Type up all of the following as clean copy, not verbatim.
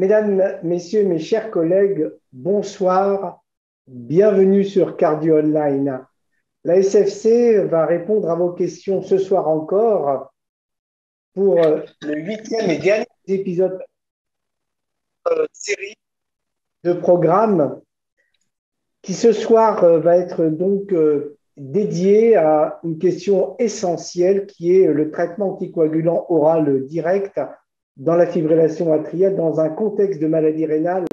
Mesdames, Messieurs, mes chers collègues, bonsoir, bienvenue sur Cardio Online. La SFC va répondre à vos questions ce soir encore pour le huitième et dernier épisode de série de programme qui ce soir va être donc dédié à une question essentielle qui est le traitement anticoagulant oral direct dans la fibrillation atriale dans un contexte de maladie rénale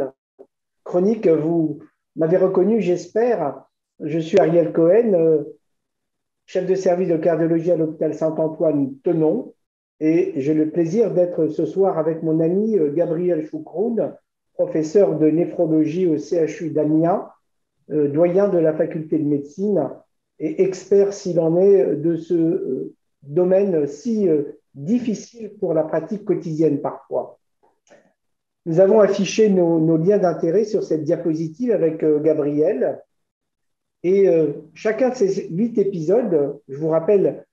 chronique. Vous m'avez reconnu, j'espère. Je suis Ariel Cohen, chef de service de cardiologie à l'hôpital Saint-Antoine-Tenon, et j'ai le plaisir d'être ce soir avec mon ami Gabriel Choukroun, professeur de néphrologie au CHU d'Amiens, doyen de la faculté de médecine et expert s'il en est de ce domaine si difficile pour la pratique quotidienne parfois. Nous avons affiché nos liens d'intérêt sur cette diapositive avec Gabriel. Et chacun de ces 8 épisodes, je vous rappelle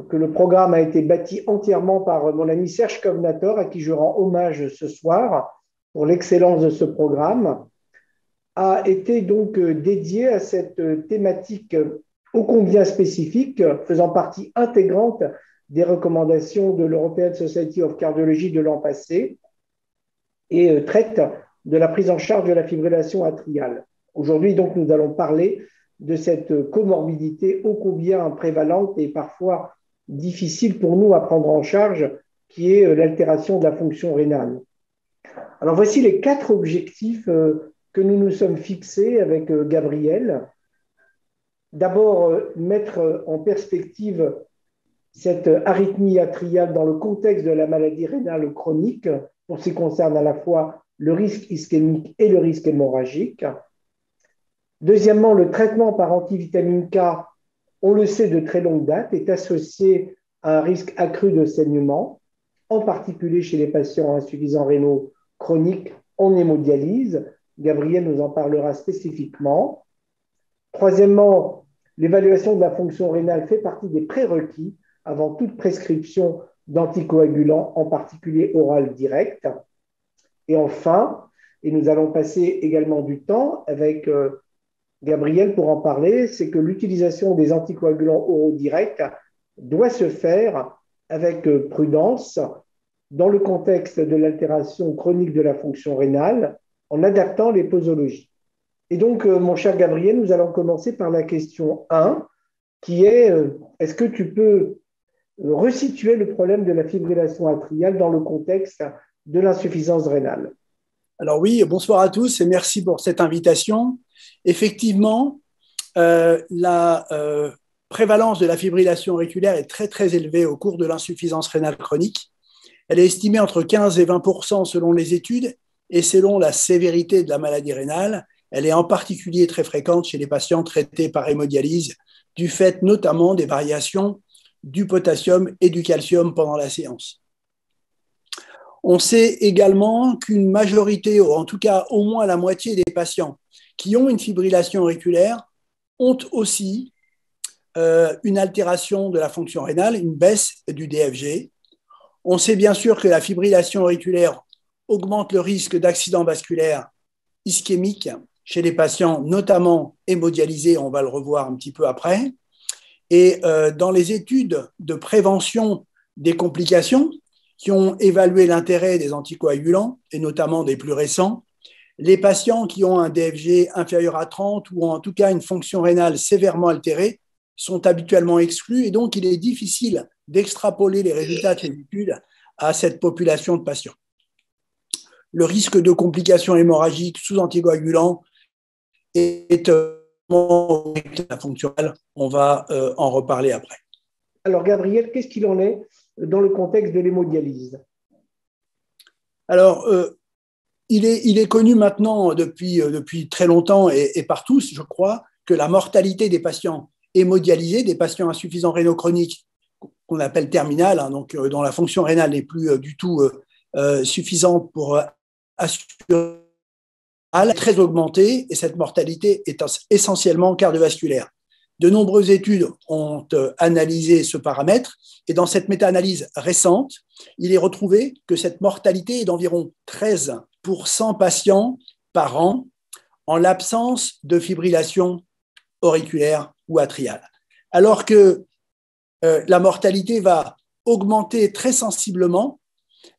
que le programme a été bâti entièrement par mon ami Serge Kovnator, à qui je rends hommage ce soir pour l'excellence de ce programme, a été donc dédié à cette thématique ô combien spécifique, faisant partie intégrante des recommandations de l'European Society of Cardiology de l'an passé et traite de la prise en charge de la fibrillation atriale. Aujourd'hui, donc, nous allons parler de cette comorbidité ô combien prévalente et parfois difficile pour nous à prendre en charge, qui est l'altération de la fonction rénale. Alors, voici les 4 objectifs que nous nous sommes fixés avec Gabriel. D'abord, mettre en perspective cette arythmie atriale dans le contexte de la maladie rénale chronique, pour ce qui concerne à la fois le risque ischémique et le risque hémorragique. Deuxièmement, le traitement par antivitamine K, on le sait de très longue date, est associé à un risque accru de saignement, en particulier chez les patients insuffisants rénaux chroniques en hémodialyse. Gabriel nous en parlera spécifiquement. Troisièmement, l'évaluation de la fonction rénale fait partie des prérequis avant toute prescription d'anticoagulants, en particulier oral direct. Et enfin, et nous allons passer également du temps avec Gabriel pour en parler, c'est que l'utilisation des anticoagulants oraux directs doit se faire avec prudence dans le contexte de l'altération chronique de la fonction rénale, en adaptant les posologies. Et donc, mon cher Gabriel, nous allons commencer par la question 1, qui est, est-ce que tu peux resituer le problème de la fibrillation atriale dans le contexte de l'insuffisance rénale? Alors oui, bonsoir à tous et merci pour cette invitation. Effectivement, la prévalence de la fibrillation auriculaire est très très élevée au cours de l'insuffisance rénale chronique. Elle est estimée entre 15 et 20% selon les études et selon la sévérité de la maladie rénale. Elle est en particulier très fréquente chez les patients traités par hémodialyse, du fait notamment des variations du potassium et du calcium pendant la séance. On sait également qu'une majorité, ou en tout cas au moins la moitié des patients qui ont une fibrillation auriculaire ont aussi une altération de la fonction rénale, une baisse du DFG. On sait bien sûr que la fibrillation auriculaire augmente le risque d'accident vasculaire ischémique chez les patients, notamment hémodialysés, on va le revoir un petit peu après. Et dans les études de prévention des complications qui ont évalué l'intérêt des anticoagulants, et notamment des plus récents, les patients qui ont un DFG inférieur à 30 ou en tout cas une fonction rénale sévèrement altérée sont habituellement exclus et donc il est difficile d'extrapoler les résultats de ces études à cette population de patients. Le risque de complications hémorragiques sous anticoagulants est fonctionnel. On va en reparler après. Alors, Gabriel, qu'est-ce qu'il en est dans le contexte de l'hémodialyse? Alors, il est connu maintenant depuis très longtemps et par tous, je crois, que la mortalité des patients hémodialysés, des patients insuffisants rénaux chroniques, qu'on appelle terminales, hein, donc dont la fonction rénale n'est plus du tout suffisante pour assurer, est très augmentée et cette mortalité est essentiellement cardiovasculaire. De nombreuses études ont analysé ce paramètre et dans cette méta-analyse récente, il est retrouvé que cette mortalité est d'environ 13 pour 100 patients par an en l'absence de fibrillation auriculaire ou atriale. Alors que la mortalité va augmenter très sensiblement,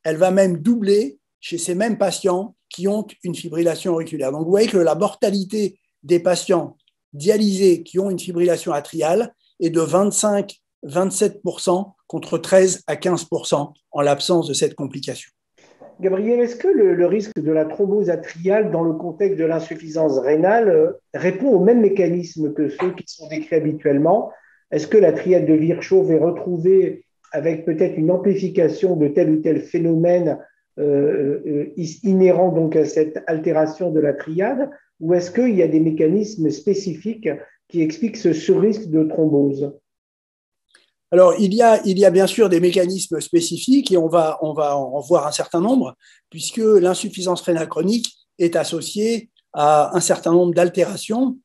elle va même doubler chez ces mêmes patients qui ont une fibrillation auriculaire. Donc vous voyez que la mortalité des patients dialysés qui ont une fibrillation atriale est de 25-27% contre 13 à 15% en l'absence de cette complication. Gabriel, est-ce que le risque de la thrombose atriale dans le contexte de l'insuffisance rénale répond au même mécanisme que ceux qui sont décrits habituellement? Est-ce que la triade de Virchow est retrouvée avec peut-être une amplification de tel ou tel phénomène inhérent donc à cette altération de la triade, ou est-ce qu'il y a des mécanismes spécifiques qui expliquent ce risque de thrombose? Alors, il y a bien sûr des mécanismes spécifiques et on va en voir un certain nombre, puisque l'insuffisance rénale chronique est associée à un certain nombre d'altérations.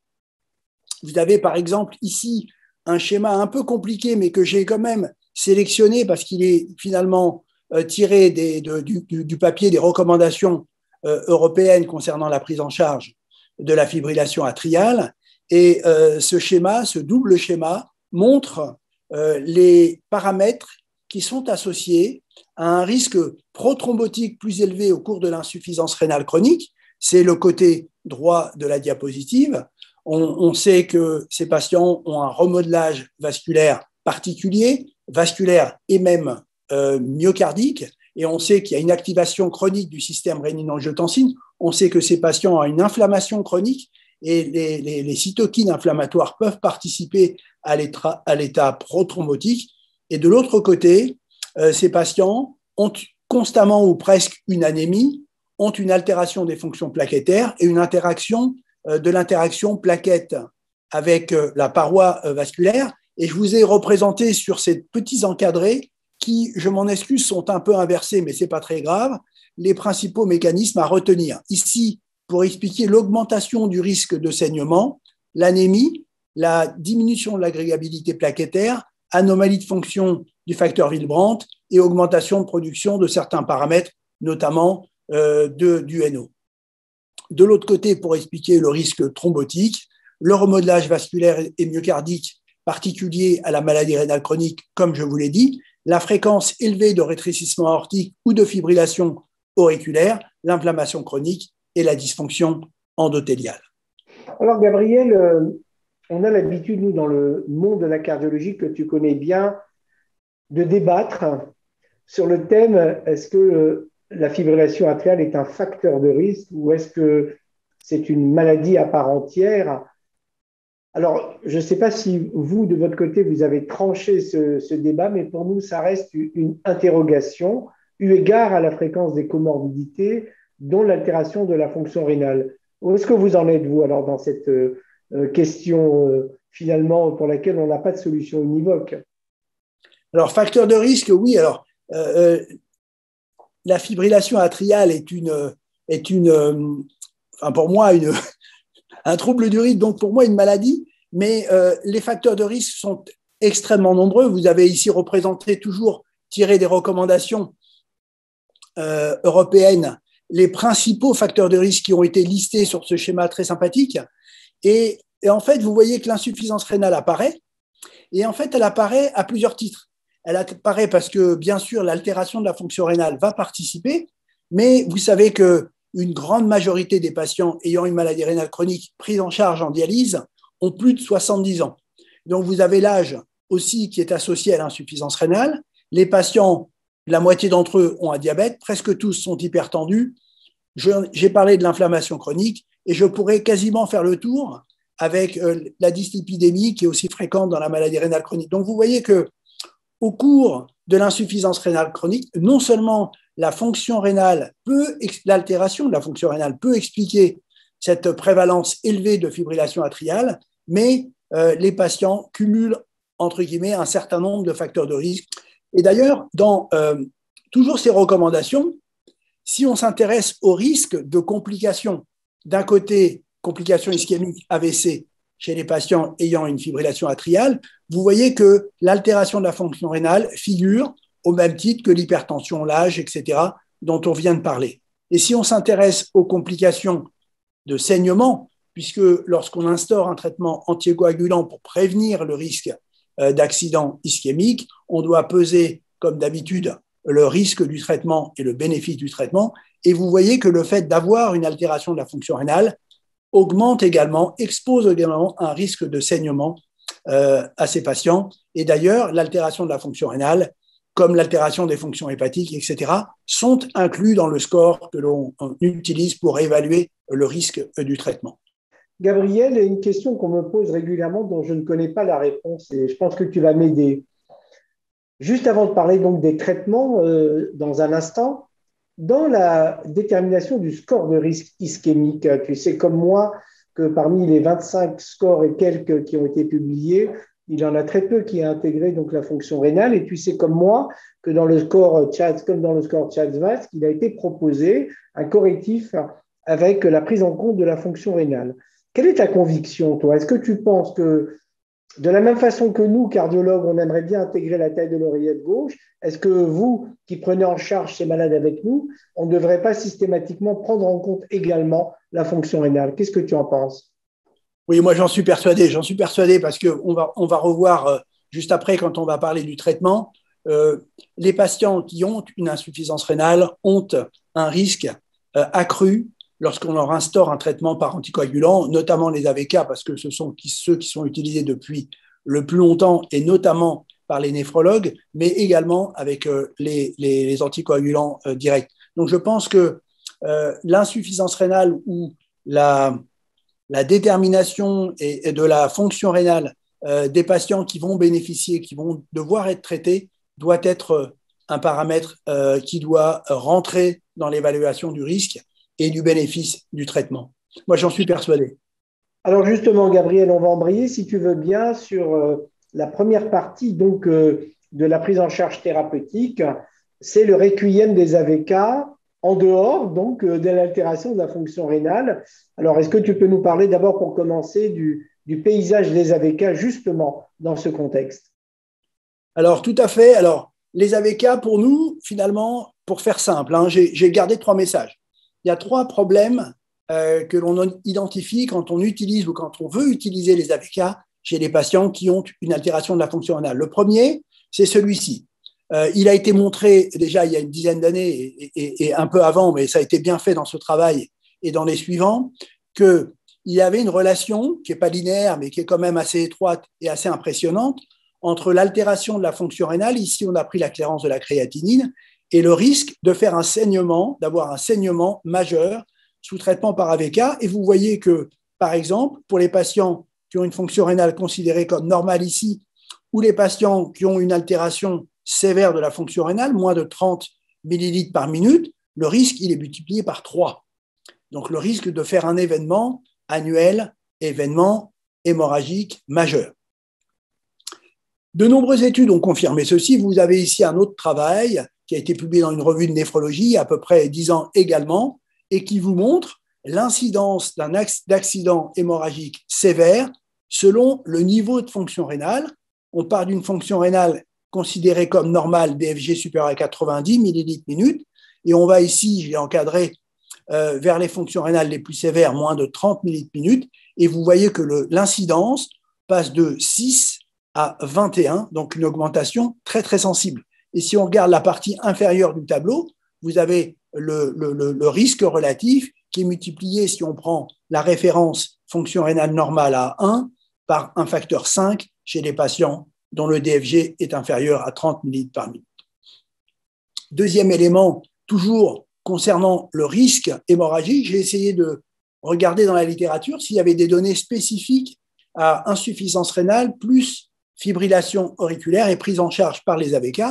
Vous avez par exemple ici un schéma un peu compliqué, mais que j'ai quand même sélectionné parce qu'il est finalement tiré du papier des recommandations européennes concernant la prise en charge de la fibrillation atriale. Et ce double schéma montre les paramètres qui sont associés à un risque prothrombotique plus élevé au cours de l'insuffisance rénale chronique. C'est le côté droit de la diapositive. On sait que ces patients ont un remodelage vasculaire particulier, vasculaire et même myocardique, et on sait qu'il y a une activation chronique du système rénine-angiotensine. On sait que ces patients ont une inflammation chronique et les cytokines inflammatoires peuvent participer à l'état prothrombotique. Et de l'autre côté, ces patients ont constamment ou presque une anémie, ont une altération des fonctions plaquettaires et une interaction de l'interaction plaquette avec la paroi vasculaire. Et je vous ai représenté sur ces petits encadrés qui, je m'en excuse, sont un peu inversés, mais ce n'est pas très grave, les principaux mécanismes à retenir. Ici, pour expliquer l'augmentation du risque de saignement, l'anémie, la diminution de l'agrégabilité plaquettaire, anomalie de fonction du facteur Willebrand et augmentation de production de certains paramètres, notamment du NO. De l'autre côté, pour expliquer le risque thrombotique, le remodelage vasculaire et myocardique particulier à la maladie rénale chronique, comme je vous l'ai dit, la fréquence élevée de rétrécissement aortique ou de fibrillation auriculaire, l'inflammation chronique et la dysfonction endothéliale. Alors Gabriel, on a l'habitude, nous, dans le monde de la cardiologie que tu connais bien, de débattre sur le thème est-ce que la fibrillation atriale est un facteur de risque ou est-ce que c'est une maladie à part entière? Alors, je ne sais pas si vous, de votre côté, vous avez tranché ce débat, mais pour nous, ça reste une interrogation eu égard à la fréquence des comorbidités, dont l'altération de la fonction rénale. Où est-ce que vous en êtes, vous, alors, dans cette question, finalement, pour laquelle on n'a pas de solution univoque? Alors, facteur de risque, oui. Alors, la fibrillation atriale enfin, pour moi, un trouble du rythme, donc pour moi une maladie, mais les facteurs de risque sont extrêmement nombreux. Vous avez ici représenté, toujours tiré des recommandations européennes, les principaux facteurs de risque qui ont été listés sur ce schéma très sympathique. Et en fait, vous voyez que l'insuffisance rénale apparaît, et en fait, elle apparaît à plusieurs titres. Elle apparaît parce que, bien sûr, l'altération de la fonction rénale va participer, mais vous savez que une grande majorité des patients ayant une maladie rénale chronique prise en charge en dialyse ont plus de 70 ans. Donc, vous avez l'âge aussi qui est associé à l'insuffisance rénale. Les patients, la moitié d'entre eux ont un diabète, presque tous sont hypertendus. J'ai parlé de l'inflammation chronique et je pourrais quasiment faire le tour avec la dyslipidémie qui est aussi fréquente dans la maladie rénale chronique. Donc, vous voyez que au cours de l'insuffisance rénale chronique, non seulement l'altération de la fonction rénale peut expliquer cette prévalence élevée de fibrillation atriale, mais les patients cumulent, entre guillemets, un certain nombre de facteurs de risque. Et d'ailleurs, dans toujours ces recommandations, si on s'intéresse au risque de complications, d'un côté, complications ischémiques AVC chez les patients ayant une fibrillation atriale, vous voyez que l'altération de la fonction rénale figure au même titre que l'hypertension, l'âge, etc., dont on vient de parler. Et si on s'intéresse aux complications de saignement, puisque lorsqu'on instaure un traitement anticoagulant pour prévenir le risque d'accident ischémique, on doit peser, comme d'habitude, le risque du traitement et le bénéfice du traitement. Et vous voyez que le fait d'avoir une altération de la fonction rénale augmente également, expose également un risque de saignement à ces patients. Et d'ailleurs, l'altération de la fonction rénale, comme l'altération des fonctions hépatiques, etc., sont inclus dans le score que l'on utilise pour évaluer le risque du traitement. Gabriel, il y a une question qu'on me pose régulièrement dont je ne connais pas la réponse et je pense que tu vas m'aider. Juste avant de parler donc des traitements, dans un instant, dans la détermination du score de risque ischémique, tu sais comme moi que parmi les 25 scores et quelques qui ont été publiés, il y en a très peu qui a intégré donc la fonction rénale. Et tu sais comme moi que dans le score comme dans le score CHA2DS2, il a été proposé un correctif avec la prise en compte de la fonction rénale. Quelle est ta conviction, toi? Est-ce que tu penses que de la même façon que nous, cardiologues, on aimerait bien intégrer la taille de l'oreillette gauche, est-ce que vous, qui prenez en charge ces malades avec nous, on ne devrait pas systématiquement prendre en compte également la fonction rénale? Qu'est-ce que tu en penses? Oui, moi j'en suis persuadé parce qu'on va revoir juste après quand on va parler du traitement. Les patients qui ont une insuffisance rénale ont un risque accru lorsqu'on leur instaure un traitement par anticoagulant, notamment les AVK, parce que ce sont ceux qui sont utilisés depuis le plus longtemps et notamment par les néphrologues, mais également avec les anticoagulants directs. Donc je pense que l'insuffisance rénale ou la détermination et de la fonction rénale des patients qui vont bénéficier, qui vont devoir être traités, doit être un paramètre qui doit rentrer dans l'évaluation du risque et du bénéfice du traitement. Moi, j'en suis persuadé. Alors justement, Gabriel, on va embrayer, si tu veux bien, sur la première partie donc, de la prise en charge thérapeutique. C'est le requiem des AVK en dehors donc, de l'altération de la fonction rénale. Alors, est-ce que tu peux nous parler d'abord, pour commencer, du paysage des AVK justement dans ce contexte? Alors, tout à fait. Alors, les AVK, pour nous, finalement, pour faire simple, hein, j'ai gardé 3 messages. Il y a 3 problèmes que l'on identifie quand on utilise ou quand on veut utiliser les AVK chez les patients qui ont une altération de la fonction rénale. Le premier, c'est celui-ci. Il a été montré déjà il y a une dizaine d'années et un peu avant, mais ça a été bien fait dans ce travail et dans les suivants, qu'il y avait une relation qui n'est pas linéaire, mais qui est quand même assez étroite et assez impressionnante entre l'altération de la fonction rénale, ici on a pris la clairance de la créatinine, et le risque de faire un saignement, d'avoir un saignement majeur sous traitement par AVK. Et vous voyez que, par exemple, pour les patients qui ont une fonction rénale considérée comme normale ici, ou les patients qui ont une altération sévère de la fonction rénale, moins de 30 millilitres par minute, le risque, il est multiplié par 3. Donc, le risque de faire un événement annuel, événement hémorragique majeur. De nombreuses études ont confirmé ceci. Vous avez ici un autre travail qui a été publié dans une revue de néphrologie il y a à peu près 10 ans également, et qui vous montre l'incidence d'un accident hémorragique sévère selon le niveau de fonction rénale. On part d'une fonction rénale considérée comme normale, DFG supérieur à 90 millilitres minute, et on va ici, j'ai encadré, vers les fonctions rénales les plus sévères, moins de 30 millilitres minute, et vous voyez que l'incidence passe de 6 à 21, donc une augmentation très très sensible. Et si on regarde la partie inférieure du tableau, vous avez le risque relatif qui est multiplié, si on prend la référence fonction rénale normale à 1, par un facteur 5 chez les patients dont le DFG est inférieur à 30 millilitres par minute. Deuxième élément, toujours concernant le risque hémorragique, j'ai essayé de regarder dans la littérature s'il y avait des données spécifiques à insuffisance rénale plus fibrillation auriculaire et prise en charge par les AVK.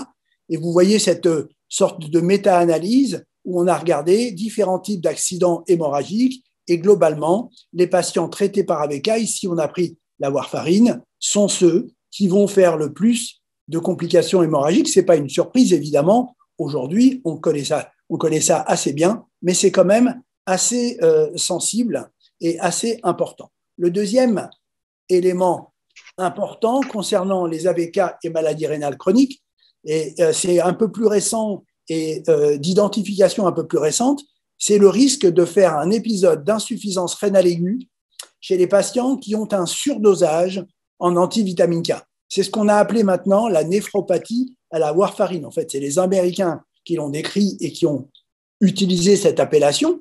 Et vous voyez cette sorte de méta-analyse où on a regardé différents types d'accidents hémorragiques et globalement, les patients traités par AVK, ici on a pris la warfarine, sont ceux qui vont faire le plus de complications hémorragiques. Ce n'est pas une surprise, évidemment. Aujourd'hui, on connaît ça assez bien, mais c'est quand même assez sensible et assez important. Le deuxième élément important concernant les AVK et maladies rénales chroniques, et c'est un peu plus récent et d'identification un peu plus récente, c'est le risque de faire un épisode d'insuffisance rénale aiguë chez les patients qui ont un surdosage en antivitamine K. C'est ce qu'on a appelé maintenant la néphropathie à la warfarine. En fait, c'est les Américains qui l'ont décrit et qui ont utilisé cette appellation.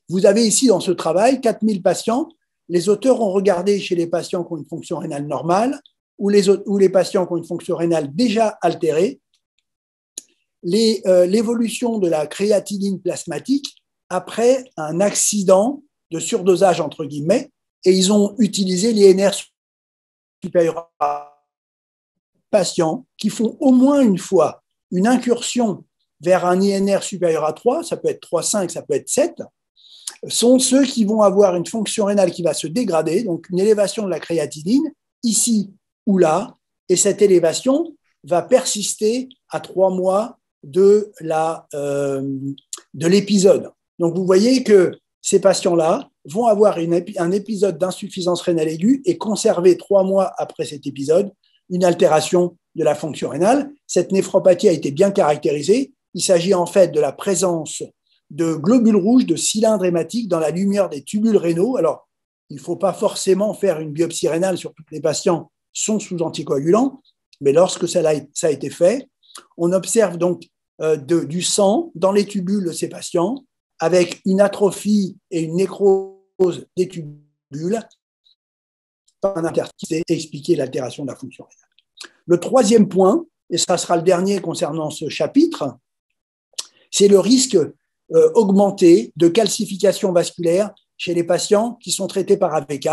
Vous avez ici dans ce travail 4000 patients. Les auteurs ont regardé chez les patients qui ont une fonction rénale normale ou les patients qui ont une fonction rénale déjà altérée l'évolution de la créatinine plasmatique après un accident de surdosage, entre guillemets, et ils ont utilisé l'INR supérieur à patients qui font au moins une fois une incursion vers un INR supérieur à 3, ça peut être 3,5, ça peut être 7, sont ceux qui vont avoir une fonction rénale qui va se dégrader, donc une élévation de la créatinine, ici ou là, et cette élévation va persister à 3 mois de l'épisode. Donc, vous voyez que ces patients-là vont avoir un épisode d'insuffisance rénale aiguë et conserver 3 mois après cet épisode une altération de la fonction rénale. Cette néphropathie a été bien caractérisée. Il s'agit en fait de la présence de globules rouges, de cylindres hématiques dans la lumière des tubules rénaux. Alors, il ne faut pas forcément faire une biopsie rénale, surtout que les patients sont sous anticoagulants, mais lorsque ça a été fait, on observe donc du sang dans les tubules de ces patients avec une atrophie et une nécrose des tubules par un interstice et expliquer l'altération de la fonction rénale. Le troisième point, et ça sera le dernier concernant ce chapitre, c'est le risque augmenté de calcification vasculaire chez les patients qui sont traités par AVK.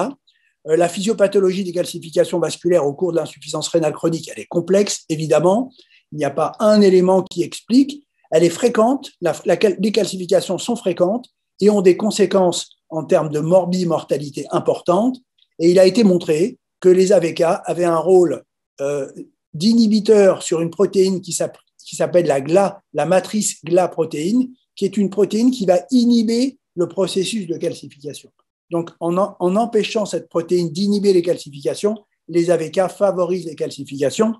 La physiopathologie des calcifications vasculaires au cours de l'insuffisance rénale chronique, elle est complexe, évidemment. Il n'y a pas un élément qui explique. Elle est fréquente, les calcifications sont fréquentes et ont des conséquences en termes de morbimortalité importantes. Et il a été montré que les AVK avaient un rôle d'inhibiteur sur une protéine qui s'appelle la matrice GLA-protéine, qui est une protéine qui va inhiber le processus de calcification. Donc, en empêchant cette protéine d'inhiber les calcifications, les AVK favorisent les calcifications,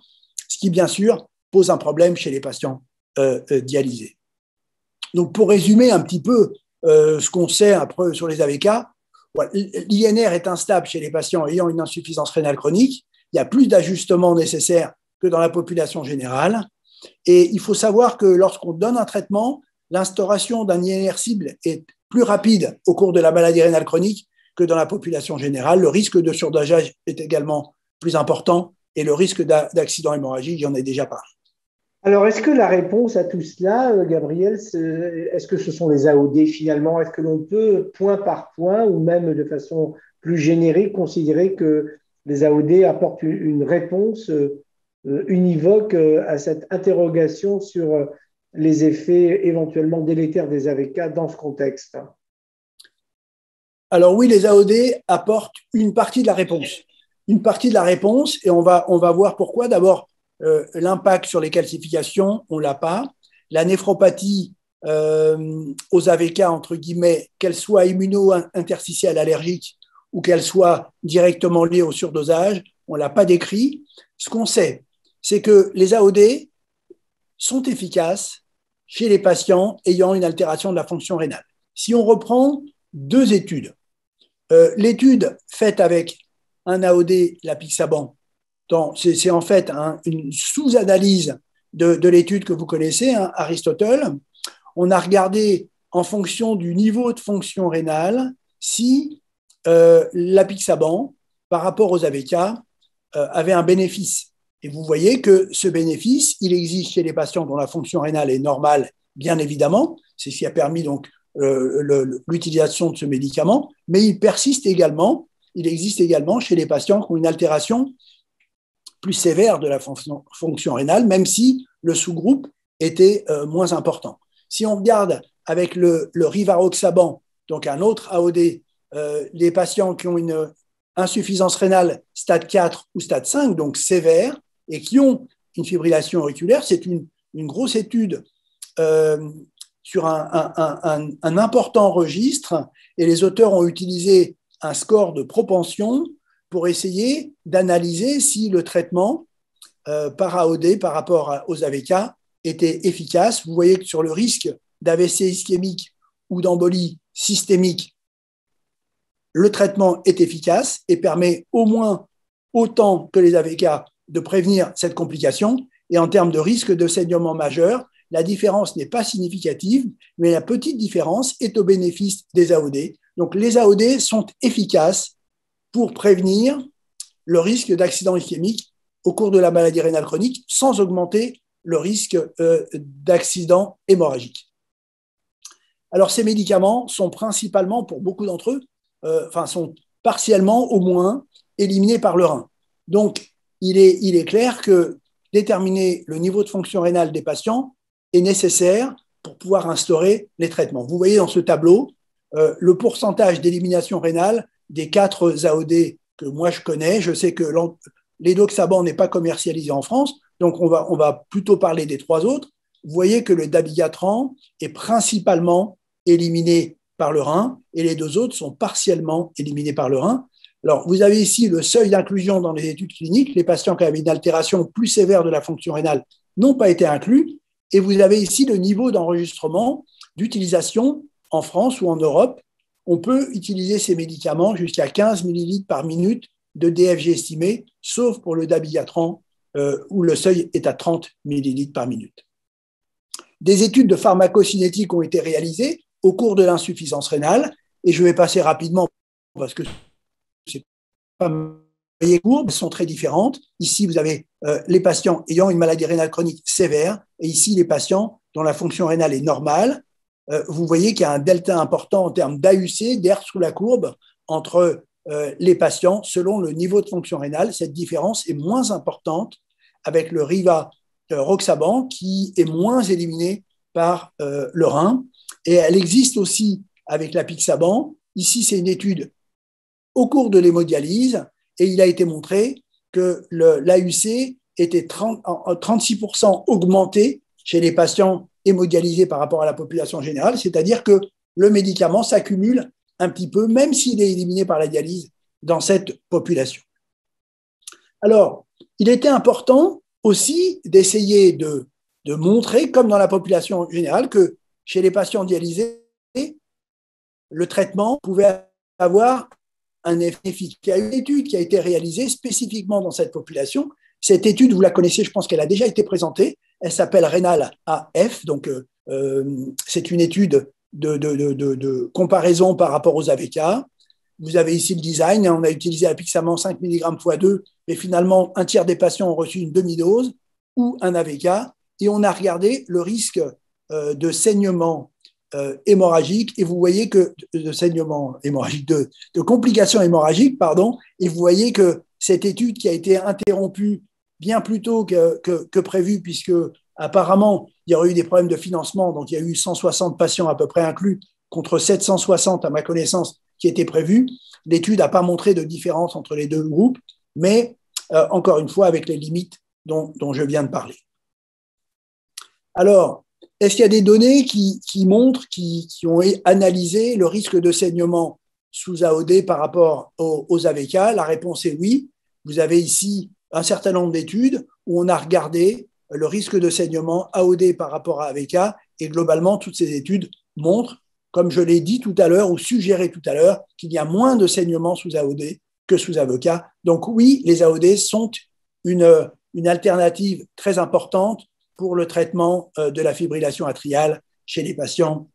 ce qui, bien sûr, pose un problème chez les patients dialysés. Donc, pour résumer un petit peu ce qu'on sait après sur les AVK, voilà, l'INR est instable chez les patients ayant une insuffisance rénale chronique. Il y a plus d'ajustements nécessaires que dans la population générale. Et il faut savoir que lorsqu'on donne un traitement, l'instauration d'un INR cible est plus rapide au cours de la maladie rénale chronique que dans la population générale. Le risque de surdosage est également plus important et le risque d'accident hémorragique, j'en ai déjà parlé. Alors, est-ce que la réponse à tout cela, Gabriel, est-ce que ce sont les AOD finalement? Est-ce que l'on peut, point par point, ou même de façon plus générique, considérer que les AOD apportent une réponse univoque à cette interrogation sur les effets éventuellement délétères des AVK dans ce contexte? Alors oui, les AOD apportent une partie de la réponse. Une partie de la réponse, et on va voir pourquoi. D'abord, l'impact sur les calcifications, on ne l'a pas. La néphropathie aux AVK, entre guillemets, qu'elle soit immuno-interstitielle allergique ou qu'elle soit directement liée au surdosage, on ne l'a pas décrit. Ce qu'on sait, c'est que les AOD sont efficaces chez les patients ayant une altération de la fonction rénale. Si on reprend 2 études, l'étude faite avec un AOD, l'apixaban, c'est en fait une sous-analyse de l'étude que vous connaissez, Aristotle. On a regardé en fonction du niveau de fonction rénale si l'apixaban, par rapport aux AVK, avait un bénéfice. Et vous voyez que ce bénéfice, il existe chez les patients dont la fonction rénale est normale, bien évidemment. C'est ce qui a permis donc l'utilisation de ce médicament, mais il existe également chez les patients qui ont une altération plus sévère de la fonction rénale, même si le sous-groupe était moins important. Si on regarde avec le rivaroxaban, donc un autre AOD, les patients qui ont une insuffisance rénale stade 4 ou stade 5, donc sévère, et qui ont une fibrillation auriculaire, c'est une grosse étude sur un important registre, et les auteurs ont utilisé un score de propension pour essayer d'analyser si le traitement par AOD par rapport aux AVK était efficace. Vous voyez que sur le risque d'AVC ischémique ou d'embolie systémique, le traitement est efficace et permet au moins autant que les AVK de prévenir cette complication. Et en termes de risque de saignement majeur, la différence n'est pas significative, mais la petite différence est au bénéfice des AOD. Donc les AOD sont efficaces pour prévenir le risque d'accident ischémique au cours de la maladie rénale chronique sans augmenter le risque d'accident hémorragique. Alors ces médicaments sont principalement, pour beaucoup d'entre eux, sont partiellement au moins éliminés par le rein. Donc il est clair que déterminer le niveau de fonction rénale des patients est nécessaire pour pouvoir instaurer les traitements. Vous voyez dans ce tableau le pourcentage d'élimination rénale des 4 AOD que moi je connais. Je sais que l'édoxaban n'est pas commercialisé en France, donc on va plutôt parler des 3 autres. Vous voyez que le dabigatran est principalement éliminé par le rein et les 2 autres sont partiellement éliminés par le rein. Alors, vous avez ici le seuil d'inclusion dans les études cliniques. Les patients qui avaient une altération plus sévère de la fonction rénale n'ont pas été inclus. Et vous avez ici le niveau d'enregistrement d'utilisation en France ou en Europe. On peut utiliser ces médicaments jusqu'à 15 millilitres par minute de DFG estimé, sauf pour le dabigatran, où le seuil est à 30 millilitres par minute. Des études de pharmacocinétique ont été réalisées au cours de l'insuffisance rénale, et je vais passer rapidement parce que les courbes sont très différentes. Ici, vous avez les patients ayant une maladie rénale chronique sévère et ici, les patients dont la fonction rénale est normale. Vous voyez qu'il y a un delta important en termes d'AUC, d'air sous la courbe, entre les patients selon le niveau de fonction rénale. Cette différence est moins importante avec le rivaroxaban qui est moins éliminé par le rein. Et elle existe aussi avec l'apixaban. Ici, c'est une étude au cours de l'hémodialyse, et il a été montré que l'AUC était 36% augmenté chez les patients hémodialysés par rapport à la population générale, c'est-à-dire que le médicament s'accumule un petit peu, même s'il est éliminé par la dialyse dans cette population. Alors, il était important aussi d'essayer de montrer, comme dans la population générale, que chez les patients dialysés, le traitement pouvait avoir un effet efficace. Il y a une étude qui a été réalisée spécifiquement dans cette population. Cette étude, vous la connaissez, je pense qu'elle a déjà été présentée. Elle s'appelle Rénal AF. Donc, c'est une étude de comparaison par rapport aux AVK. Vous avez ici le design. On a utilisé apixaban 5 mg x 2, mais finalement, un tiers des patients ont reçu une demi-dose ou un AVK. Et on a regardé le risque de saignement hémorragique, et vous voyez que de saignement hémorragique, de complications hémorragiques, pardon, et vous voyez que cette étude qui a été interrompue bien plus tôt que prévu, puisque apparemment il y aurait eu des problèmes de financement, donc il y a eu 160 patients à peu près inclus contre 760 à ma connaissance qui étaient prévus. L'étude n'a pas montré de différence entre les 2 groupes, mais encore une fois avec les limites dont je viens de parler. Alors, est-ce qu'il y a des données qui montrent, qui ont analysé le risque de saignement sous AOD par rapport aux AVK? La réponse est oui. Vous avez ici un certain nombre d'études où on a regardé le risque de saignement AOD par rapport à AVK, et globalement, toutes ces études montrent, comme je l'ai dit tout à l'heure ou suggéré tout à l'heure, qu'il y a moins de saignement sous AOD que sous AVK. Donc oui, les AOD sont une alternative très importante pour le traitement de la fibrillation atriale chez les patients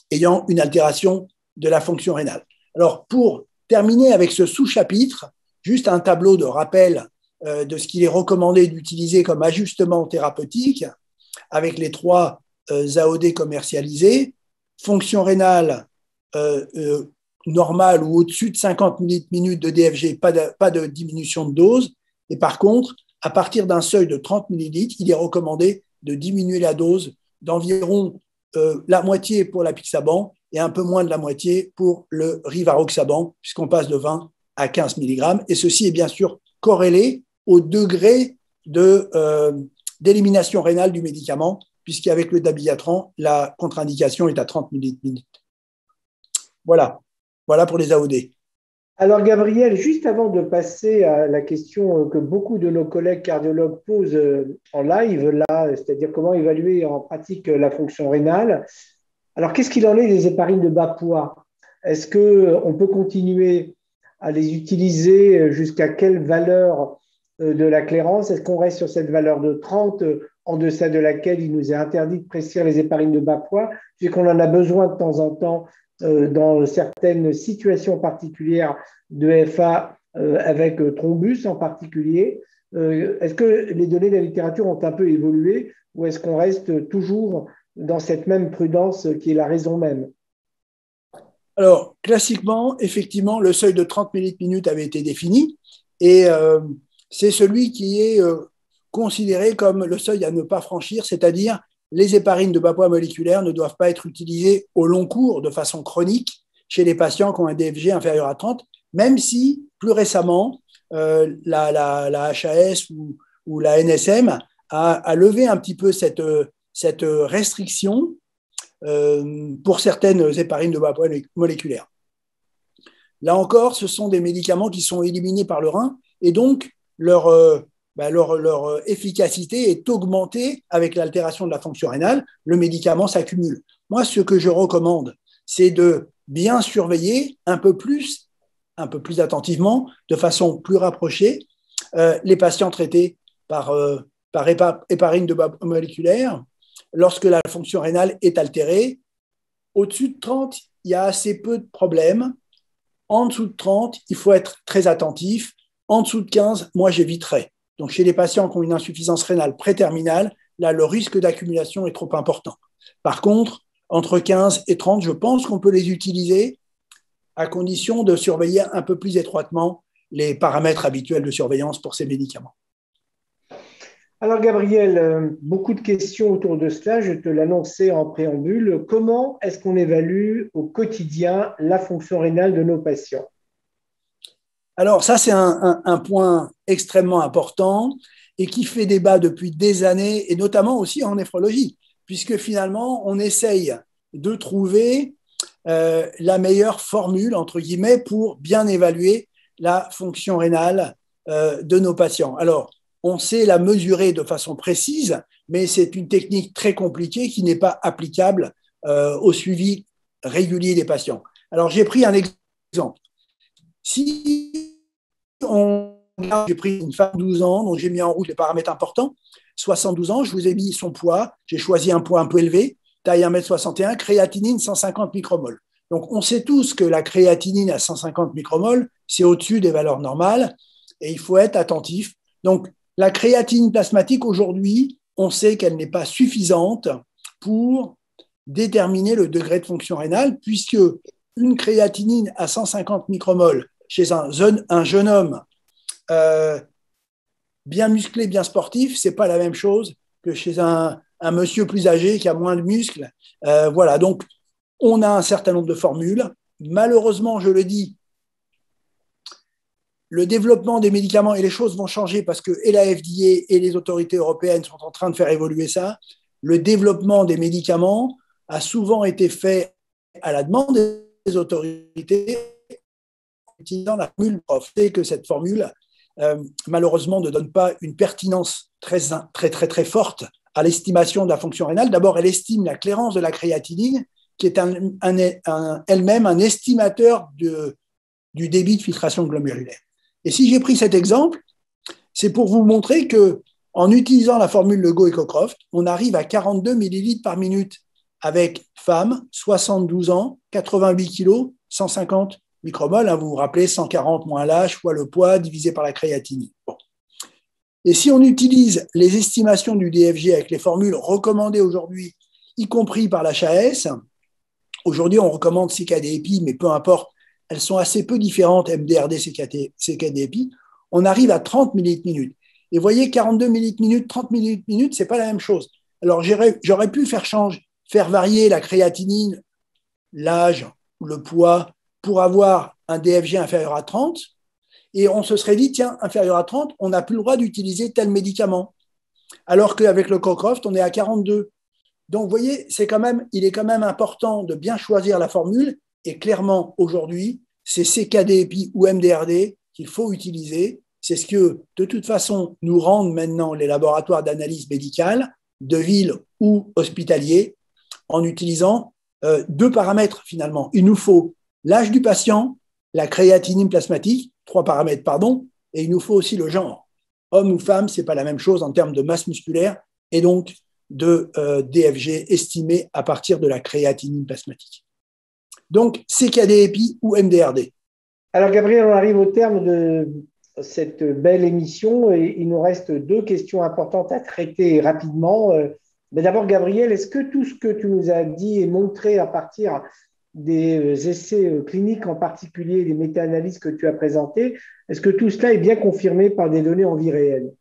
ayant une altération de la fonction rénale. Alors, pour terminer avec ce sous-chapitre, juste un tableau de rappel de ce qu'il est recommandé d'utiliser comme ajustement thérapeutique avec les 3 AOD commercialisés. Fonction rénale normale ou au-dessus de 50 millilitres de DFG, pas de diminution de dose. Et par contre, à partir d'un seuil de 30 millilitres, il est recommandé de diminuer la dose d'environ la moitié pour l'apixaban et un peu moins de la moitié pour le rivaroxaban, puisqu'on passe de 20 à 15 mg. Et ceci est bien sûr corrélé au degré d'élimination rénale du médicament, puisqu'avec le dabigatran, la contre-indication est à 30 millilitres. Voilà pour les AOD. Alors, Gabriel, juste avant de passer à la question que beaucoup de nos collègues cardiologues posent en live, là, c'est-à-dire comment évaluer en pratique la fonction rénale, Alors, qu'est-ce qu'il en est des héparines de bas poids? Est-ce qu'on peut continuer à les utiliser jusqu'à quelle valeur de la clairance? Est-ce qu'on reste sur cette valeur de 30, en deçà de laquelle il nous est interdit de prescrire les héparines de bas poids, puisqu'on qu'on en a besoin de temps en temps dans certaines situations particulières de FA avec thrombus en particulier? Est-ce que les données de la littérature ont un peu évolué ou est-ce qu'on reste toujours dans cette même prudence qui est la raison même? Alors, classiquement, effectivement, le seuil de 30 millilitres avait été défini et c'est celui qui est considéré comme le seuil à ne pas franchir, c'est-à-dire les héparines de bas poids moléculaire ne doivent pas être utilisées au long cours de façon chronique chez les patients qui ont un DFG inférieur à 30, même si plus récemment, la HAS ou la NSM a levé un petit peu cette restriction pour certaines héparines de bas poids moléculaire. Là encore, ce sont des médicaments qui sont éliminés par le rein et donc leur efficacité est augmentée avec l'altération de la fonction rénale. Le médicament s'accumule. Moi, ce que je recommande, c'est de bien surveiller un peu plus attentivement, de façon plus rapprochée, les patients traités par héparine de bas moléculaire lorsque la fonction rénale est altérée. Au-dessus de 30, il y a assez peu de problèmes. En dessous de 30, il faut être très attentif. En dessous de 15, moi, j'éviterais. Donc, chez les patients qui ont une insuffisance rénale préterminale, là, le risque d'accumulation est trop important. Par contre, entre 15 et 30, je pense qu'on peut les utiliser à condition de surveiller un peu plus étroitement les paramètres habituels de surveillance pour ces médicaments. Alors, Gabriel, beaucoup de questions autour de cela. Je te l'annonçais en préambule. Comment est-ce qu'on évalue au quotidien la fonction rénale de nos patients? Alors, ça, c'est un point extrêmement important et qui fait débat depuis des années, et notamment aussi en néphrologie, puisque finalement, on essaye de trouver la meilleure formule, entre guillemets, pour bien évaluer la fonction rénale de nos patients. Alors, on sait la mesurer de façon précise, mais c'est une technique très compliquée qui n'est pas applicable au suivi régulier des patients. Alors, j'ai pris un exemple. Si j'ai pris une femme de 12 ans, dont j'ai mis en route les paramètres importants, 72 ans, je vous ai mis son poids, j'ai choisi un poids un peu élevé, taille 1,61 m, créatinine 150 micromoles. Donc, on sait tous que la créatinine à 150 micromoles, c'est au-dessus des valeurs normales et il faut être attentif. Donc, la créatinine plasmatique, aujourd'hui, on sait qu'elle n'est pas suffisante pour déterminer le degré de fonction rénale, puisque une créatinine à 150 micromoles chez un jeune homme bien musclé, bien sportif, ce n'est pas la même chose que chez un monsieur plus âgé qui a moins de muscles. Voilà, donc on a un certain nombre de formules. Malheureusement, je le dis, le développement des médicaments et les choses vont changer parce que et la FDA et les autorités européennes sont en train de faire évoluer ça. Le développement des médicaments a souvent été fait à la demande des autorités utilisant la formule prof. C'est que cette formule, malheureusement, ne donne pas une pertinence très forte à l'estimation de la fonction rénale. D'abord, elle estime la clairance de la créatinine, qui est elle-même un estimateur du débit de filtration glomérulaire. Et si j'ai pris cet exemple, c'est pour vous montrer qu'en utilisant la formule Legault et Cockcroft, on arrive à 42 millilitres par minute avec femme, 72 ans, 88 kg, 150 micromoles. Vous vous rappelez, 140 moins l'âge fois le poids divisé par la créatinine. Bon. Et si on utilise les estimations du DFG avec les formules recommandées aujourd'hui, y compris par la HAS, aujourd'hui on recommande CKD-EPI, mais peu importe, elles sont assez peu différentes, MDRD, CKD-EPI, on arrive à 30 millilitres minute. Et vous voyez, 42 millilitres minute, 30 millilitres minute, ce n'est pas la même chose. Alors j'aurais pu faire varier la créatinine, l'âge, le poids, pour avoir un DFG inférieur à 30, et on se serait dit, tiens, inférieur à 30, on n'a plus le droit d'utiliser tel médicament. Alors qu'avec le Cockcroft, on est à 42. Donc, vous voyez, il est quand même important de bien choisir la formule. Et clairement, aujourd'hui, c'est CKD-EPI ou MDRD qu'il faut utiliser. C'est ce que, de toute façon, nous rendent maintenant les laboratoires d'analyse médicale, de ville ou hospitaliers, en utilisant deux paramètres finalement. Il nous faut l'âge du patient, la créatinine plasmatique, trois paramètres, pardon, et il nous faut aussi le genre. Homme ou femme, ce n'est pas la même chose en termes de masse musculaire et donc de DFG estimé à partir de la créatinine plasmatique. Donc, CKD-EPI ou MDRD. Alors, Gabriel, on arrive au terme de cette belle émission et il nous reste deux questions importantes à traiter rapidement. Mais d'abord, Gabriel, est-ce que tout ce que tu nous as dit et montré à partir des essais cliniques, en particulier les méta-analyses que tu as présentées, est-ce que tout cela est bien confirmé par des données en vie réelle?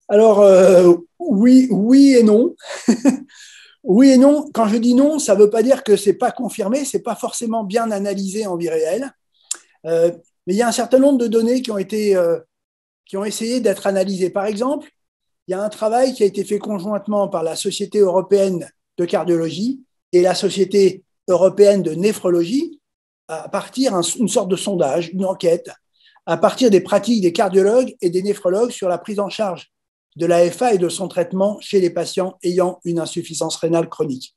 Alors, oui et non. Oui et non. Quand je dis non, ça ne veut pas dire que ce n'est pas confirmé, ce n'est pas forcément bien analysé en vie réelle. Mais il y a un certain nombre de données qui ont essayé d'être analysées. Par exemple, il y a un travail qui a été fait conjointement par la Société européenne de cardiologie et la Société européenne de néphrologie à partir d'une sorte de sondage, une enquête, à partir des pratiques des cardiologues et des néphrologues sur la prise en charge de l'AFA et de son traitement chez les patients ayant une insuffisance rénale chronique.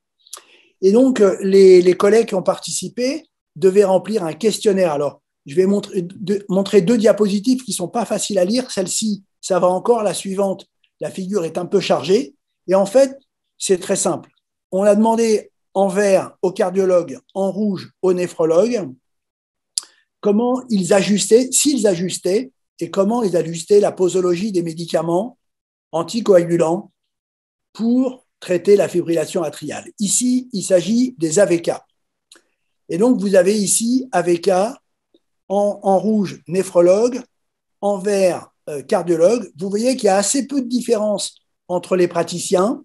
Et donc, les collègues qui ont participé devaient remplir un questionnaire. Alors, je vais montrer deux diapositives qui ne sont pas faciles à lire. Celle-ci, ça va encore. La suivante, la figure est un peu chargée. Et en fait, c'est très simple. On a demandé en vert aux cardiologues, en rouge aux néphrologues, comment ils ajustaient, s'ils ajustaient, et comment ils ajustaient la posologie des médicaments anticoagulants pour traiter la fibrillation atriale. Ici, il s'agit des AVK. Et donc, vous avez ici AVK en rouge, néphrologue, en vert, cardiologue. Vous voyez qu'il y a assez peu de différence entre les praticiens.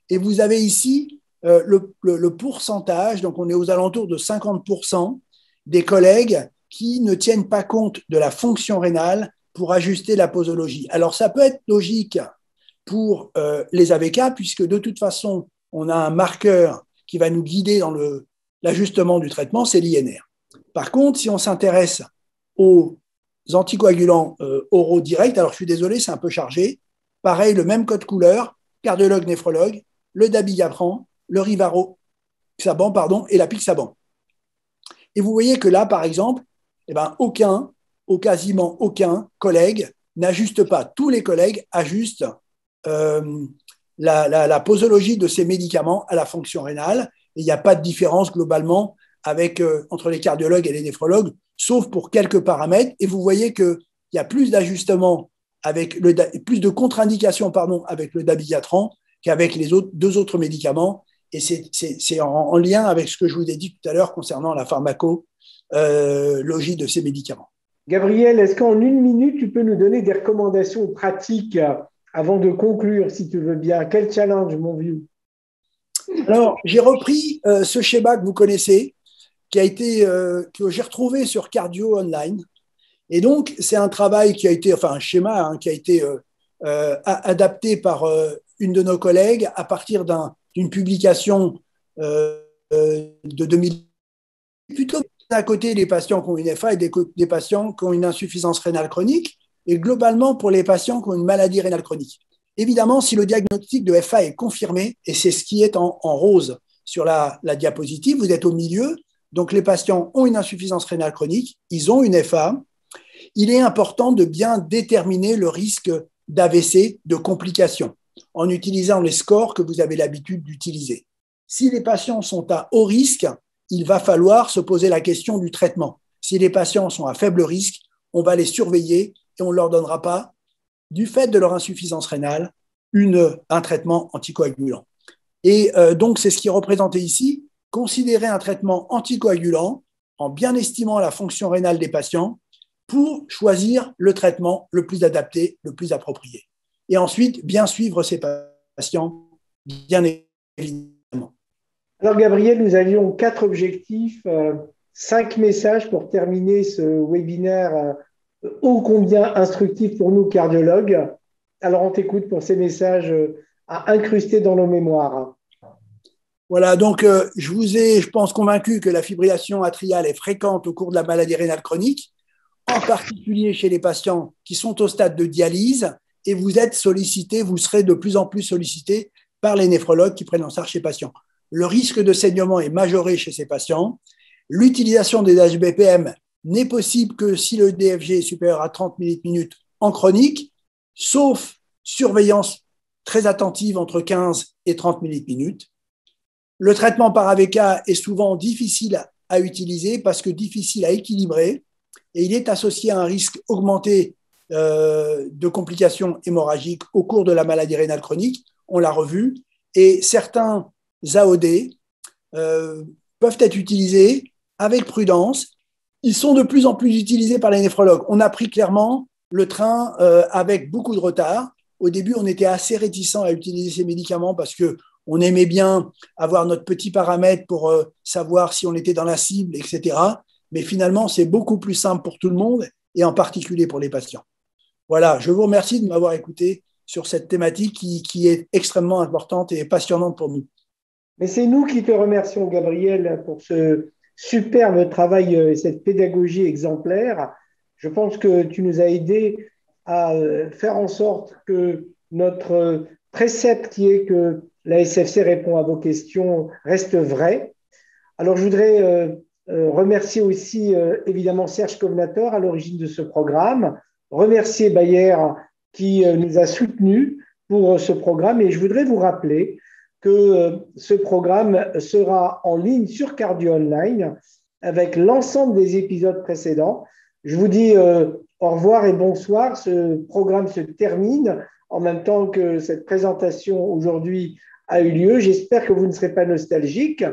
Et vous avez ici le pourcentage, donc on est aux alentours de 50% des collègues qui ne tiennent pas compte de la fonction rénale pour ajuster la posologie. Alors, ça peut être logique pour les AVK, puisque de toute façon, on a un marqueur qui va nous guider dans l'ajustement du traitement, c'est l'INR. Par contre, si on s'intéresse aux anticoagulants oraux directs, alors je suis désolé, c'est un peu chargé, pareil, le même code couleur, cardiologue, néphrologue, le dabigatran, le rivaroxaban, pardon, et la pixaban. Et vous voyez que là, par exemple, eh ben, quasiment aucun collègue n'ajuste pas. Tous les collègues ajustent la posologie de ces médicaments à la fonction rénale. Et il n'y a pas de différence globalement entre les cardiologues et les néphrologues, sauf pour quelques paramètres. Et vous voyez qu'il y a plus d'ajustements plus de contre-indications avec le dabigatran qu'avec les deux autres médicaments. Et c'est en lien avec ce que je vous ai dit tout à l'heure concernant la pharmacologie de ces médicaments. Gabriel, est-ce qu'en une minute, tu peux nous donner des recommandations pratiques avant de conclure, si tu veux bien? Quel challenge, mon vieux? Alors, j'ai repris ce schéma que vous connaissez, que j'ai retrouvé sur Cardio Online. Et donc, c'est un travail qui a été, un schéma qui a été adapté par une de nos collègues à partir d'une publication de 2000. Plutôt d'un côté, les patients qui ont une FA et des patients qui ont une insuffisance rénale chronique, et globalement pour les patients qui ont une maladie rénale chronique. Évidemment, si le diagnostic de FA est confirmé, et c'est ce qui est en rose sur la diapositive, vous êtes au milieu, donc les patients ont une insuffisance rénale chronique, ils ont une FA, il est important de bien déterminer le risque d'AVC, de complications, en utilisant les scores que vous avez l'habitude d'utiliser. Si les patients sont à haut risque, il va falloir se poser la question du traitement. Si les patients sont à faible risque, on va les surveiller et on ne leur donnera pas, du fait de leur insuffisance rénale, un traitement anticoagulant. Et donc, c'est ce qui est représenté ici, considérer un traitement anticoagulant en bien estimant la fonction rénale des patients pour choisir le traitement le plus adapté, le plus approprié. Et ensuite, bien suivre ces patients, bien évidemment. Alors, Gabriel, nous avions 4 objectifs, 5 messages pour terminer ce webinaire ô combien instructif pour nous, cardiologues. Alors, on t'écoute pour ces messages à incruster dans nos mémoires. Voilà, donc je pense, convaincu que la fibrillation atriale est fréquente au cours de la maladie rénale chronique, en particulier chez les patients qui sont au stade de dialyse, et vous serez de plus en plus sollicité par les néphrologues qui prennent en charge ces patients. le risque de saignement est majoré chez ces patients. L'utilisation des HBPM n'est possible que si le DFG est supérieur à 30 millilitres en chronique, sauf surveillance très attentive entre 15 et 30 millilitres. Le traitement par AVK est souvent difficile à utiliser parce que difficile à équilibrer et il est associé à un risque augmenté de complications hémorragiques au cours de la maladie rénale chronique, on l'a revu, et certains AOD peuvent être utilisés avec prudence. Ils sont de plus en plus utilisés par les néphrologues. On a pris clairement le train avec beaucoup de retard. Au début, on était assez réticents à utiliser ces médicaments parce qu'on aimait bien avoir notre petit paramètre pour savoir si on était dans la cible, etc. Mais finalement, c'est beaucoup plus simple pour tout le monde et en particulier pour les patients. Voilà, je vous remercie de m'avoir écouté sur cette thématique qui est extrêmement importante et passionnante pour nous. Mais c'est nous qui te remercions, Gabriel, pour ce superbe travail et cette pédagogie exemplaire. Je pense que tu nous as aidés à faire en sorte que notre précepte qui est que la SFC répond à vos questions reste vrai. Alors, je voudrais remercier aussi évidemment Serge Kovnator à l'origine de ce programme, remercier Bayer qui nous a soutenus pour ce programme et je voudrais vous rappeler que ce programme sera en ligne sur Cardio Online avec l'ensemble des épisodes précédents. Je vous dis au revoir et bonsoir. Ce programme se termine en même temps que cette présentation aujourd'hui a eu lieu. J'espère que vous ne serez pas nostalgique.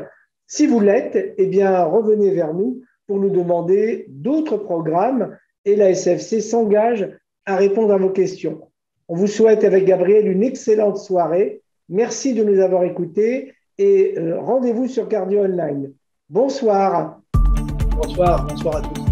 Si vous l'êtes, eh bien, revenez vers nous pour nous demander d'autres programmes et la SFC s'engage à répondre à vos questions. On vous souhaite avec Gabriel une excellente soirée. Merci de nous avoir écoutés et rendez-vous sur Cardio Online. Bonsoir. Bonsoir à tous.